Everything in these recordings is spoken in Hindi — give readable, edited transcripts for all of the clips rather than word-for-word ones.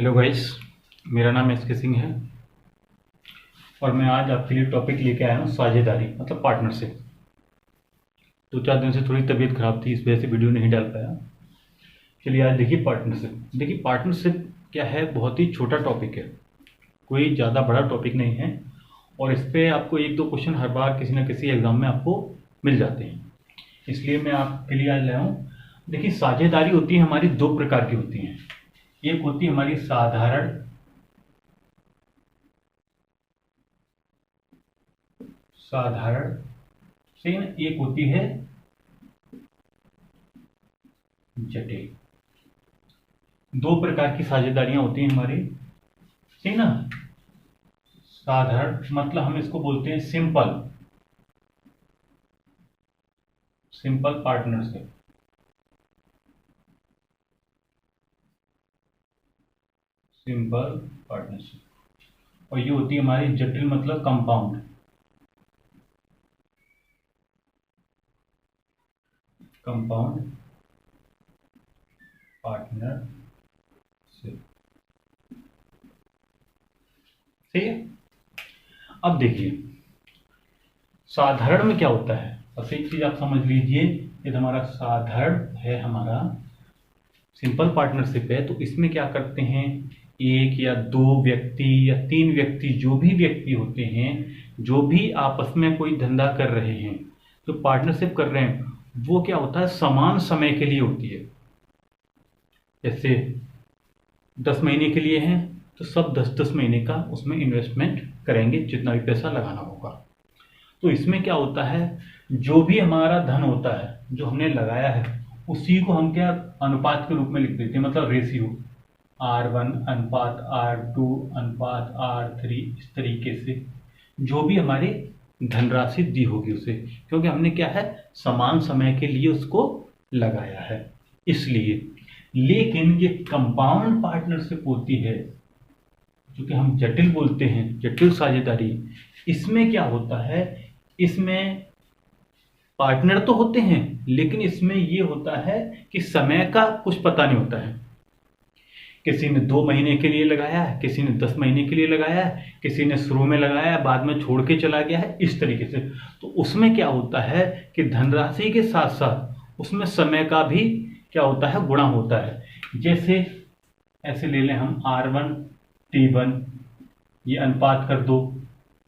हेलो गाइस, मेरा नाम एस के सिंह है और मैं आज आपके लिए टॉपिक लेके आया हूँ साझेदारी मतलब पार्टनरशिप। 2-4 दिन से थोड़ी तबीयत खराब थी, इस वजह से वीडियो नहीं डाल पाया। चलिए आज देखिए पार्टनरशिप। देखिए पार्टनरशिप क्या है, बहुत ही छोटा टॉपिक है, कोई ज़्यादा बड़ा टॉपिक नहीं है और इस पर आपको 1-2 क्वेश्चन हर बार किसी न किसी एग्जाम में आपको मिल जाते हैं, इसलिए मैं आपके लिए आज लाया हूँ। देखिए साझेदारी होती है हमारी 2 प्रकार की होती हैं। एक होती है हमारी साधारण सही ना, एक होती है जटिल। 2 प्रकार की साझेदारियां होती हैं हमारी, सही ना। साधारण मतलब हम इसको बोलते हैं सिंपल पार्टनरशिप। सिंपल पार्टनरशिप और ये होती है हमारी जटिल मतलब कंपाउंड पार्टनरशिप। सही है। अब देखिए साधारण में क्या होता है, बस एक चीज आप समझ लीजिए, यदि हमारा साधारण है, हमारा सिंपल पार्टनरशिप है, तो इसमें क्या करते हैं, 1 या 2 व्यक्ति या 3 व्यक्ति, जो भी व्यक्ति होते हैं, जो भी आपस में कोई धंधा कर रहे हैं, जो पार्टनरशिप कर रहे हैं, वो क्या होता है समान समय के लिए होती है। जैसे 10 महीने के लिए हैं तो सब 10-10 महीने का उसमें इन्वेस्टमेंट करेंगे, जितना भी पैसा लगाना होगा। तो इसमें क्या होता है, जो भी हमारा धन होता है जो हमने लगाया है, उसी को हम क्या अनुपात के रूप में लिख देते हैं, मतलब रेशियो R1 अनुपात R2 अनुपात R3, इस तरीके से जो भी हमारी धनराशि दी होगी उसे, क्योंकि हमने क्या है समान समय के लिए उसको लगाया है इसलिए। लेकिन ये कंपाउंड पार्टनरशिप होती है जो कि हम जटिल बोलते हैं, जटिल साझेदारी, इसमें क्या होता है, इसमें पार्टनर तो होते हैं लेकिन इसमें ये होता है कि समय का कुछ पता नहीं होता है। किसी ने 2 महीने के लिए लगाया है, किसी ने 10 महीने के लिए लगाया है, किसी ने शुरू में लगाया है बाद में छोड़ के चला गया है, इस तरीके से। तो उसमें क्या होता है कि धनराशि के साथ साथ उसमें समय का भी क्या होता है गुणा होता है। जैसे ऐसे ले लें हम R1T1 ये अनुपात कर दो,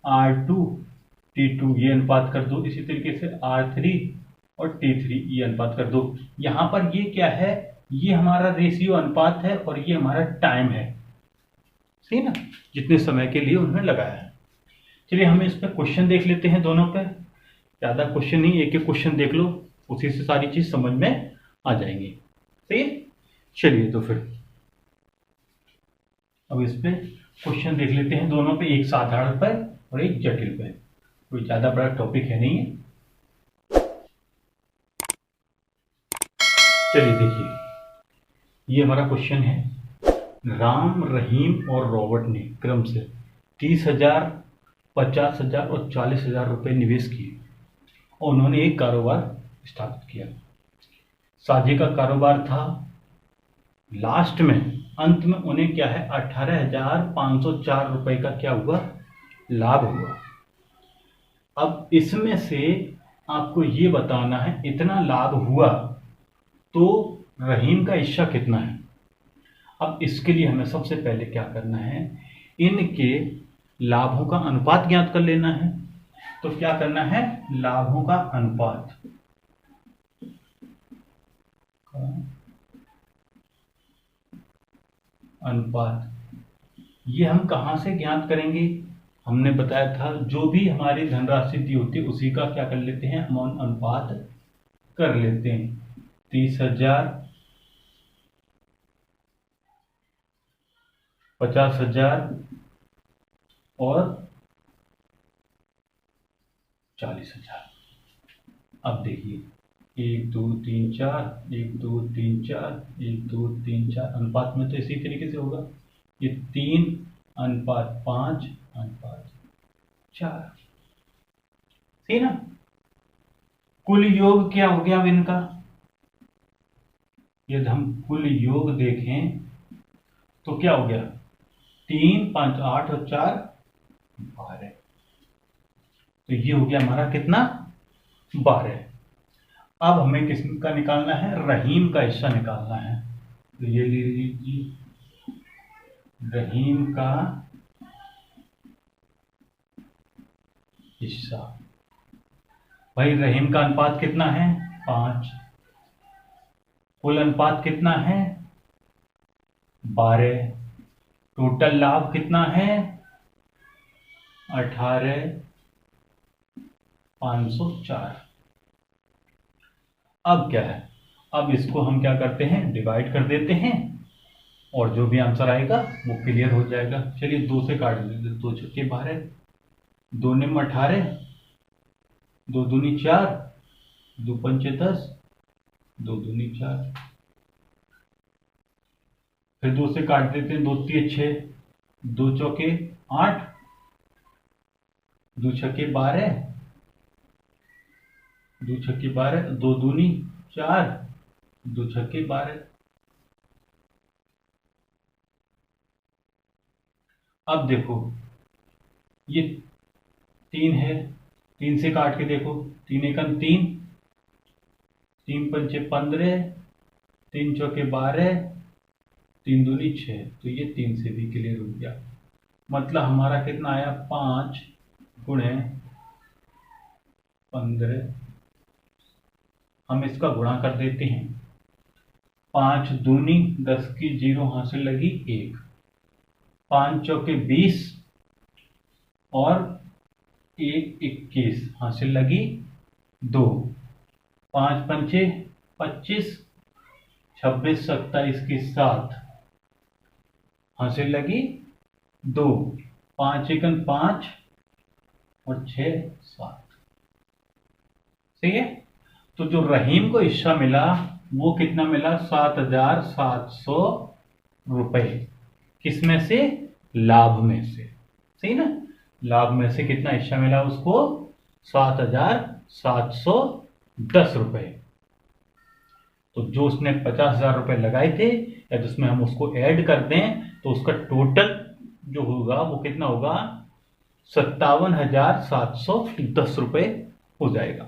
R2T2 ये अनुपात कर दो, इसी तरीके से R3 और T3 ये अनुपात कर दो। यहां पर ये क्या है, ये हमारा रेशियो अनुपात है और ये हमारा टाइम है, सही ना, जितने समय के लिए उन्होंने लगाया है। चलिए हम इस पे क्वेश्चन देख लेते हैं दोनों पे, ज्यादा क्वेश्चन नहीं, एक एक क्वेश्चन देख लो, उसी से सारी चीज समझ में आ जाएंगी। सही है। चलिए तो फिर अब इस पे क्वेश्चन देख लेते हैं दोनों पे, एक साधारण पर और एक जटिल पे, कोई ज्यादा बड़ा टॉपिक है नहीं है। चलिए देखिए ये हमारा क्वेश्चन है, राम रहीम और रॉबर्ट ने क्रम से 30,000, 50,000 और 40,000 रुपए निवेश किए और उन्होंने एक कारोबार स्थापित किया। साझे का कारोबार था, लास्ट में अंत में उन्हें क्या है 18,504 रुपए का क्या हुआ लाभ हुआ। अब इसमें से आपको ये बताना है इतना लाभ हुआ तो रहीम का हिस्सा कितना है। अब इसके लिए हमें सबसे पहले क्या करना है, इनके लाभों का अनुपात ज्ञात कर लेना है। तो क्या करना है, लाभों का अनुपात ये हम कहां से ज्ञात करेंगे, हमने बताया था जो भी हमारी धनराशि दी होती है उसी का क्या कर लेते हैं हम अनुपात कर लेते हैं। 30,000, 50,000 और 40,000। अब देखिए 1 2 3 4, 1 2 3 4, 1 2 3 4, अनुपात में तो इसी तरीके से होगा, ये 3 अनुपात 5 अनुपात 4, सही ना। कुल योग क्या हो गया अब इनका, यदि हम कुल योग देखें तो क्या हो गया, 3 5 8 और 4 12। तो ये हो गया हमारा कितना, 12। अब हमें किसका निकालना है, रहीम का हिस्सा निकालना है। तो ये ले लीजिए, रहीम का हिस्सा। भाई रहीम का अनुपात कितना है, 5। कुल अनुपात कितना है, 12। टोटल लाभ कितना है, 18,504। अब क्या है, अब इसको हम क्या करते हैं, डिवाइड कर देते हैं और जो भी आंसर आएगा वो क्लियर हो जाएगा। चलिए 2 से काट देते, 2 छक्के 12, 2 निम 18, 2 दूनी 4, 2 पंचे 10, 2 दूनी 4। फिर 2 से काट देते हैं, 2 तिये 6, 2 चौके 8, 2 छक्के 12, 2 छक्के 12, 2 दूनी 4, 2 छक्के 12। अब देखो ये 3 है, 3 से काट के देखो, 3 एकम 3, 3 पंचे 15, 3 चौके 12, 3 दूनी 6। तो ये 3 से भी क्लियर हो गया। मतलब हमारा कितना आया, 5 गुणे 15। हम इसका गुणा कर देते हैं, 5 दूनी 10 की 0 हासिल लगी 1, 5 चौके 20 और 1 21 हासिल लगी 2, 5 पंचे 25, 26 27 की 7 हासिल लगी 2, 5 एकन 5 और 6 7। सही है। तो जो रहीम को हिस्सा मिला वो कितना मिला, 7,700 रुपए। किसमें से, लाभ में से। सही ना, लाभ में से कितना हिस्सा मिला उसको, 7,710 रुपए। तो जो उसने 50,000 रुपए लगाए थे, या जिसमें हम उसको ऐड कर दें तो उसका टोटल जो होगा वो कितना होगा, 57,710 रुपए हो जाएगा।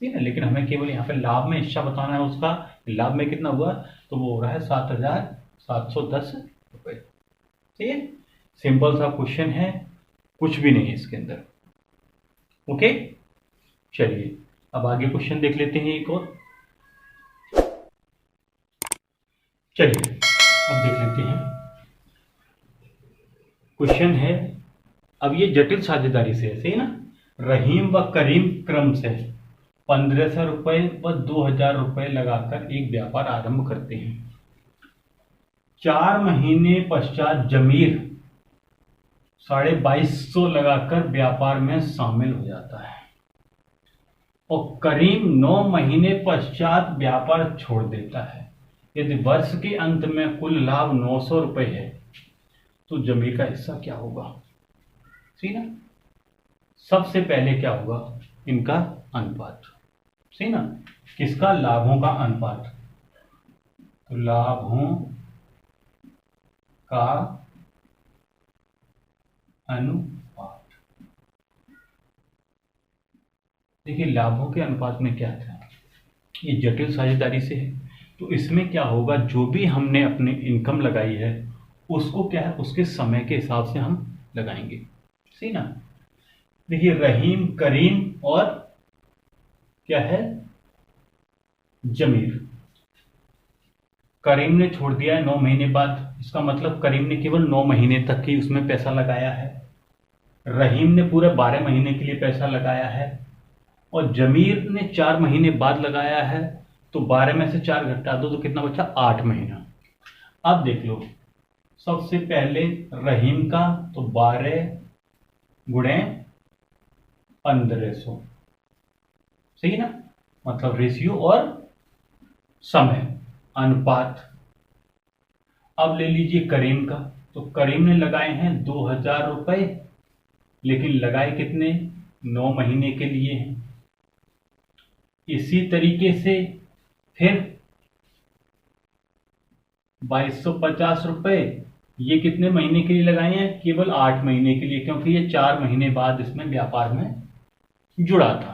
ठीक है। लेकिन हमें केवल यहाँ पे लाभ में हिस्सा बताना है उसका, लाभ में कितना हुआ, तो वो हो रहा है 7,710 रुपए। ठीक है। सिंपल सा क्वेश्चन है, कुछ भी नहीं है इसके अंदर। ओके, चलिए अब आगे क्वेश्चन देख लेते हैं एक और। चलिए अब देख लेते हैं क्वेश्चन है। अब ये जटिल साझेदारी से है, सही ना। रहीम व करीम क्रम से 1,500 रुपए व 2,000 रुपए लगाकर एक व्यापार आरंभ करते हैं। 4 महीने पश्चात जमीर 2,250 लगाकर व्यापार में शामिल हो जाता है और करीम 9 महीने पश्चात व्यापार छोड़ देता है। यदि वर्ष के अंत में कुल लाभ 900 रुपए है तो जमीर का हिस्सा क्या होगा। सही ना। सबसे पहले क्या होगा, इनका अनुपात। सही ना, किसका, लाभों का अनुपात। तो लाभों का अनुपात। देखिए लाभों के अनुपात में क्या था, ये जटिल साझेदारी से है। तो इसमें क्या होगा, जो भी हमने अपने इनकम लगाई है उसको क्या है, उसके समय के हिसाब से हम लगाएंगे। सही ना। देखिए रहीम, करीम और क्या है, जमीर। करीम ने छोड़ दिया है 9 महीने बाद, इसका मतलब करीम ने केवल 9 महीने तक ही उसमें पैसा लगाया है। रहीम ने पूरे 12 महीने के लिए पैसा लगाया है और जमीर ने 4 महीने बाद लगाया है। तो 12 में से 4 घटा दो तो कितना बचा, 8 महीना। अब देख लो, सबसे पहले रहीम का तो 12 गुणे 1,500। सही ना, मतलब रेशियो और समय, अनुपात। अब ले लीजिए करीम का, तो करीम ने लगाए हैं 2,000 रुपए, लेकिन लगाए कितने, 9 महीने के लिए हैं। इसी तरीके से फिर 2,250 रुपए ये कितने महीने के लिए लगाए हैं? केवल 8 महीने के लिए, क्योंकि ये 4 महीने बाद इसमें व्यापार में जुड़ा था।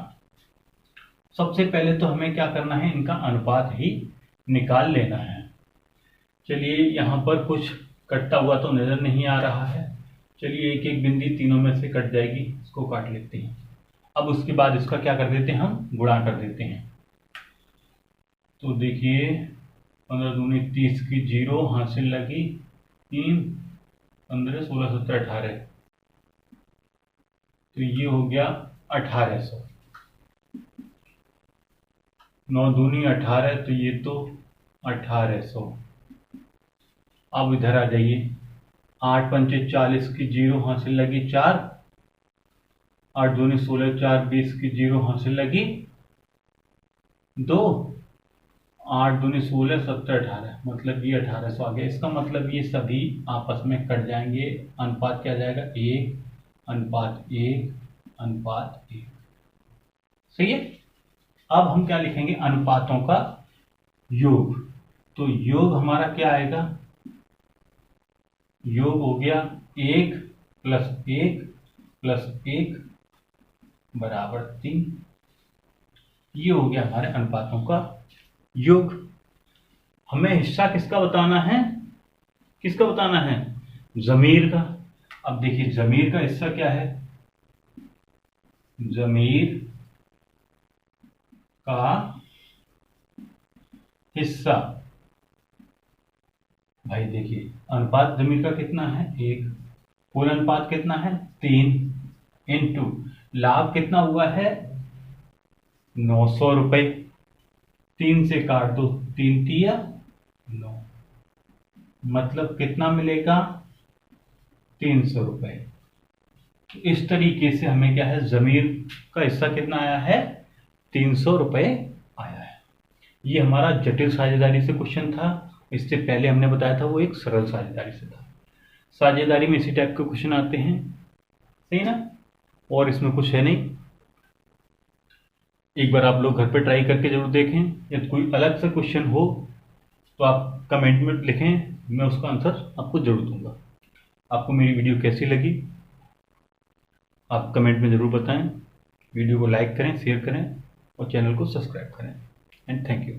सबसे पहले तो हमें क्या करना है, इनका अनुपात ही निकाल लेना है। चलिए, यहाँ पर कुछ कटता हुआ तो नजर नहीं आ रहा है। चलिए, एक एक बिंदी तीनों में से कट जाएगी, इसको काट लेते हैं। अब उसके बाद इसका क्या कर देते हैं, हम गुणा कर देते हैं। तो देखिए, 15 दूनी 30 की 0 हासिल लगी 3, 15, 16, 17, 18, तो ये हो गया 1800। 9 दूनी 18, तो ये तो 1800। अब इधर आ जाइए, 8 पंचे 40 की 0 हासिल लगी 4, 8 दूनी 16, 4 20 की 0 हासिल लगी 2, 8 दूनी 16, 17, 18, मतलब ये 1800 आ गया। इसका मतलब ये सभी आपस में कट जाएंगे। अनुपात क्या जाएगा, 1 अनुपात 1 अनुपात 1। सही है। अब हम क्या लिखेंगे, अनुपातों का योग। तो योग हमारा क्या आएगा, योग हो गया 1 + 1 + 1 बराबर 3। ये हो गया हमारे अनुपातों का योग। हमें हिस्सा किसका बताना है, किसका बताना है, जमीर का। अब देखिए, जमीर का हिस्सा क्या है, जमीर का हिस्सा, भाई देखिए, अनुपात जमीर का कितना है 1, कुल अनुपात कितना है 3, इंटू लाभ कितना हुआ है 900 रुपए। 3 से काट दो, 3 तिया 9, मतलब कितना मिलेगा 300 रुपए। इस तरीके से हमें क्या है, जमीर का हिस्सा कितना आया है 300 रुपए आया है। ये हमारा जटिल साझेदारी से क्वेश्चन था। इससे पहले हमने बताया था वो एक सरल साझेदारी से था। साझेदारी में इसी टाइप के क्वेश्चन आते हैं, सही ना, और इसमें कुछ है नहीं। एक बार आप लोग घर पे ट्राई करके जरूर देखें। यदि कोई अलग से क्वेश्चन हो तो आप कमेंट में लिखें, मैं उसका आंसर आपको जरूर दूंगा। आपको मेरी वीडियो कैसी लगी आप कमेंट में ज़रूर बताएं। वीडियो को लाइक करें, शेयर करें और चैनल को सब्सक्राइब करें। And thank you.